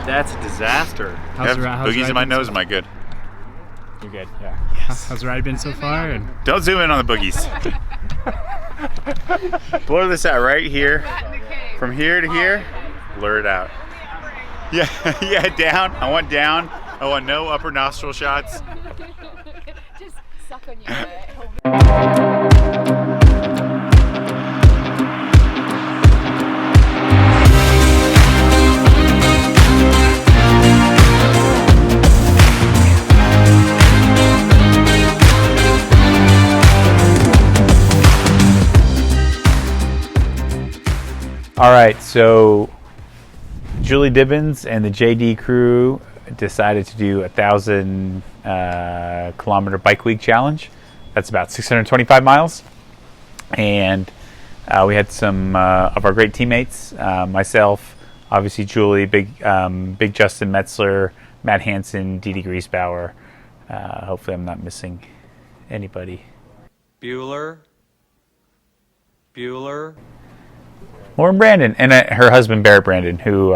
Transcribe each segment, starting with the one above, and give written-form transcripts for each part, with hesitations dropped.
That's a disaster. Boogies in my nose. Am I good? You're good, yeah. Yes. How's the ride been so far? And don't zoom in on the boogies. Blur this out right here. From here to here, blur it out. Yeah, yeah, down. I want down. I want no upper nostril shots. Just suck on you. All right, so Julie Dibbins and the JD crew decided to do a 1,000 kilometer bike week challenge. That's about 625 miles. And we had some of our great teammates, myself, obviously Julie, big Justin Metzler, Matt Hansen, Dee Dee Griesbauer. Hopefully I'm not missing anybody. Bueller. Lauren Brandon and her husband Barrett Brandon, who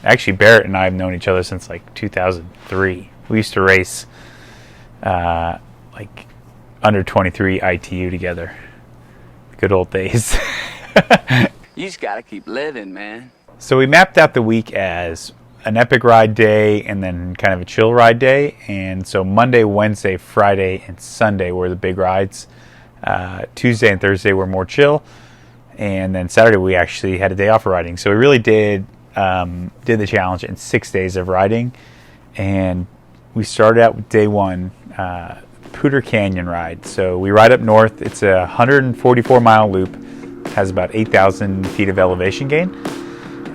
actually Barrett and I have known each other since like 2003. We used to race like under 23 ITU together. Good old days. You just gotta keep living, man. So we mapped out the week as an epic ride day and then kind of a chill ride day. And so Monday, Wednesday, Friday, and Sunday were the big rides. Tuesday and Thursday were more chill. And then Saturday we actually had a day off of riding. So we really did the challenge in 6 days of riding. And we started out with day one, Pooter Canyon ride. So we ride up north. It's a 144-mile loop. Has about 8,000 feet of elevation gain.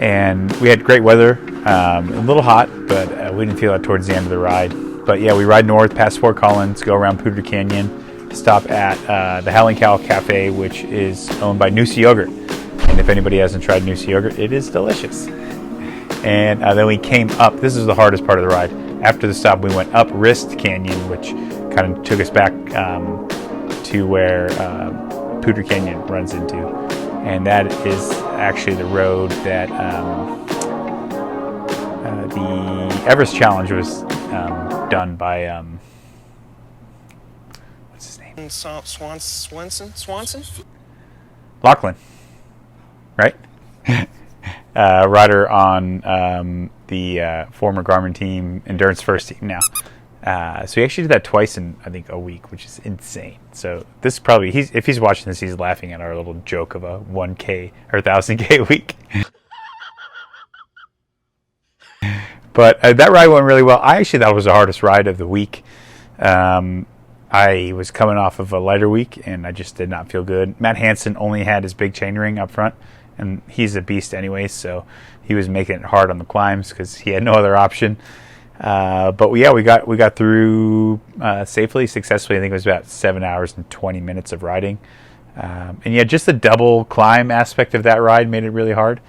And we had great weather. A little hot, but we didn't feel it towards the end of the ride. But yeah, we ride north past Fort Collins, go around Pooter Canyon, stop at the Howling Cow Cafe, which is owned by Noosa Yogurt. And if anybody hasn't tried Noosa Yogurt, it is delicious. And then we came up. This is the hardest part of the ride. After the stop, we went up Wrist Canyon, which kind of took us back to where Pooter Canyon runs into. And that is actually the road that the Everest Challenge was done by... Swanson? Lachlan, right? Rider on the former Garmin team, Endurance First team now. So he actually did that twice in, I think, a week, which is insane. So this probably, if he's watching this, he's laughing at our little joke of a 1K or 1,000K a week. But that ride went really well. I actually thought it was the hardest ride of the week. I was coming off of a lighter week, and I just did not feel good. Matt Hansen only had his big chainring up front, and he's a beast anyway, so he was making it hard on the climbs because he had no other option. But yeah, we got through safely, successfully. I think it was about 7 hours and 20 minutes of riding. And yeah, just the double climb aspect of that ride made it really hard.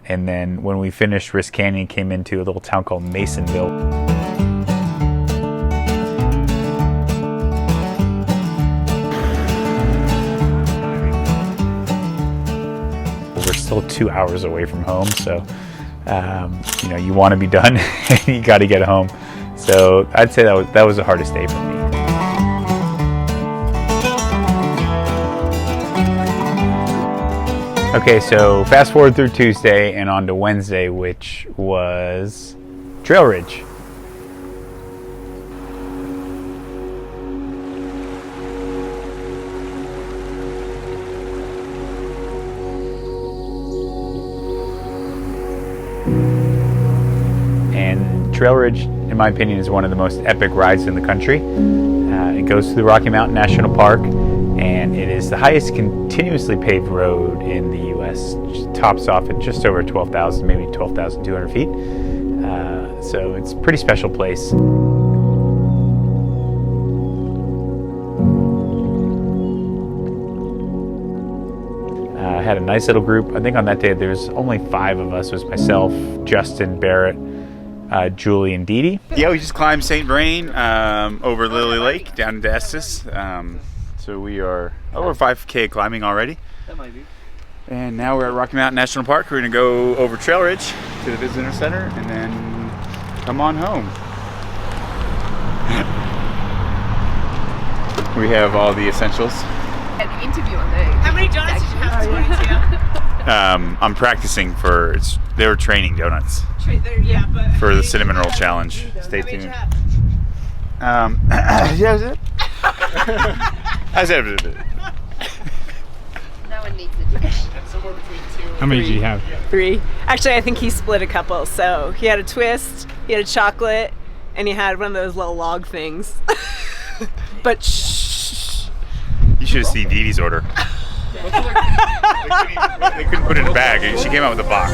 And then when we finished Wrist Canyon, came into a little town called Masonville. We're still 2 hours away from home, so you want to be done and you got to get home. So I'd say that was the hardest day for me. Okay, so fast forward through Tuesday and on to Wednesday, which was Trail Ridge. And Trail Ridge, in my opinion, is one of the most epic rides in the country. It goes through the Rocky Mountain National Park, and it is the highest continuously paved road in the U.S. It tops off at just over 12,000, maybe 12,200 feet. So it's a pretty special place. I had a nice little group. I think on that day there was only 5 of us. It was myself, Justin, Barrett, Julie, and Dee Dee. Yeah, we just climbed St. Vrain over Lily Lake down into Estes. So we are over 5K climbing already. That might be. And now we're at Rocky Mountain National Park. We're gonna go over Trail Ridge to the visitor center and then come on home. We have all the essentials. At the interview on the. How many donuts did you have? 22. I'm practicing for, they were training donuts Yeah, but for the cinnamon roll challenge. Stay tuned. Yeah, No one needs a dish. How many do you have? 3. Actually, I think he split a couple. So he had a twist, he had a chocolate, and he had one of those little log things. But shh. You should have seen Dee Dee's order. They couldn't put it in a bag. She came out with a box.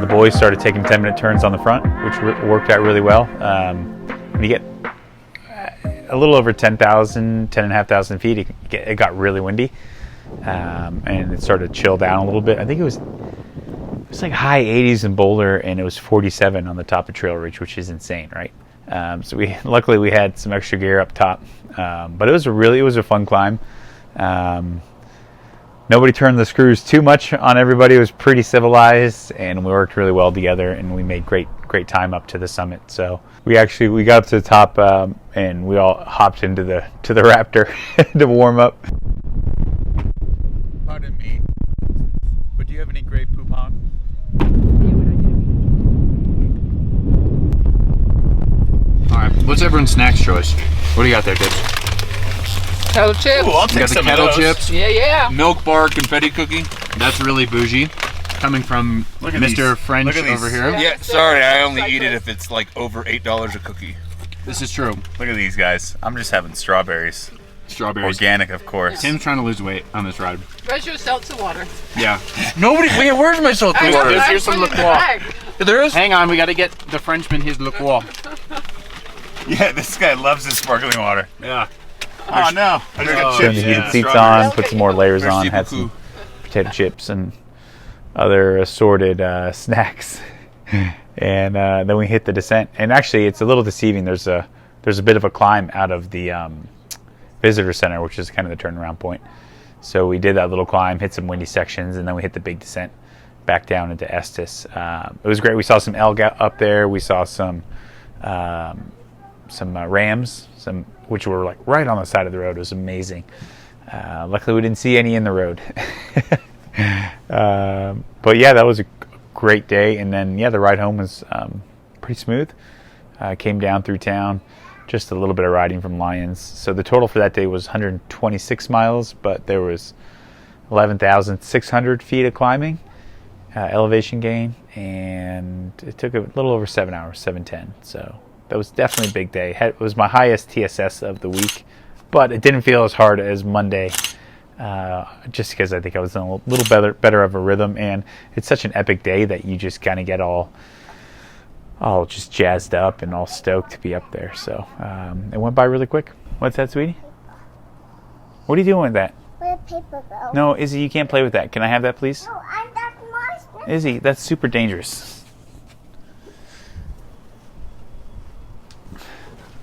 The boys started taking 10-minute turns on the front, which worked out really well. When you get a little over 10,500 feet, it got really windy, and it started to chill down a little bit. I think it was like high 80s in Boulder, and it was 47 on the top of Trail Ridge, which is insane, right? So luckily we had some extra gear up top, but it was a fun climb. Nobody turned the screws too much on everybody. It was pretty civilized, and we worked really well together, and we made great time up to the summit. So we got up to the top, and we all hopped into the Raptor to warm up. Pardon me, but do you have any Grey Poupon? All right, what's everyone's snacks choice? What do you got there, kids? Kettle chips. Ooh, I'll You take got the some kettle of those. chips, Yeah. milk bar confetti cookie. That's really bougie. Coming from Look at Mr. these. French Look at these. over here. Yeah, sorry, I only eat it if it's like over $8 a cookie. This is true. Look at these guys. I'm just having strawberries. Strawberries. Organic, of course. Tim's trying to lose weight on this ride. Where's your seltzer water? Yeah. Nobody, wait, where's my salt I water? know, Here's some I put it in the liqueur. bag. There is? Hang on, we got to get the Frenchman his liqueur. Yeah, this guy loves his sparkling water. Yeah. Oh no! I just got Turned chips. the heated and seats strawberries. on, put some more layers Merci on, had beaucoup. some potato chips and other assorted snacks, and then we hit the descent. And actually, it's a little deceiving. There's a bit of a climb out of the visitor center, which is kind of the turnaround point. So we did that little climb, hit some windy sections, and then we hit the big descent back down into Estes. It was great. We saw some elk up there. We saw some rams, which were like right on the side of the road. It was amazing. Luckily, we didn't see any in the road. But yeah, that was a great day. And then the ride home was pretty smooth. Came down through town, just a little bit of riding from Lyons. So the total for that day was 126 miles, but there was 11,600 feet of climbing, elevation gain, and it took a little over 7 hours, 7:10. So that was definitely a big day. It was my highest TSS of the week, but it didn't feel as hard as Monday, just because I think I was in a little better of a rhythm. And it's such an epic day that you just kind of get all just jazzed up and all stoked to be up there. So it went by really quick. What's that, sweetie? What are you doing with that? With paper though. No, Izzy, you can't play with that. Can I have that, please? No, that's my Izzy, that's super dangerous.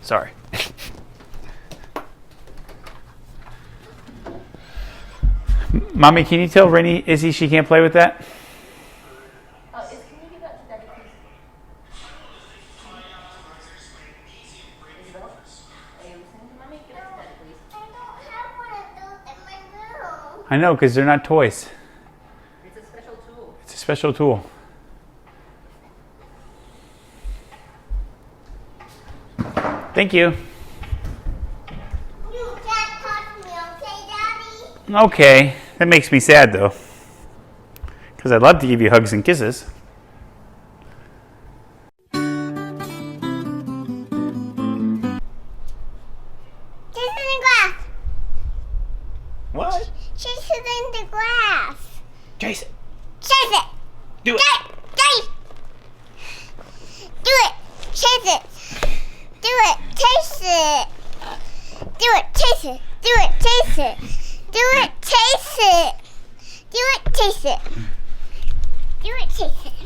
Sorry. Mommy, can you tell Izzy she can't play with that? Can you give that to Daddy, please? Isabel? Are you listening to Mommy? Give that to Daddy, please. I don't have one of those in my room. I know, because they're not toys. It's a special tool. It's a special tool. Thank you. You can't touch me, okay, Daddy? Okay, that makes me sad though, because I'd love to give you hugs and kisses. This is Chase it. Chase it. Do it. Chase. Do it. Chase it. Do it. Chase it. Do it. Chase it. Do it. Chase it. Do it. Chase it. Do it. Chase it. Do it. Chase it.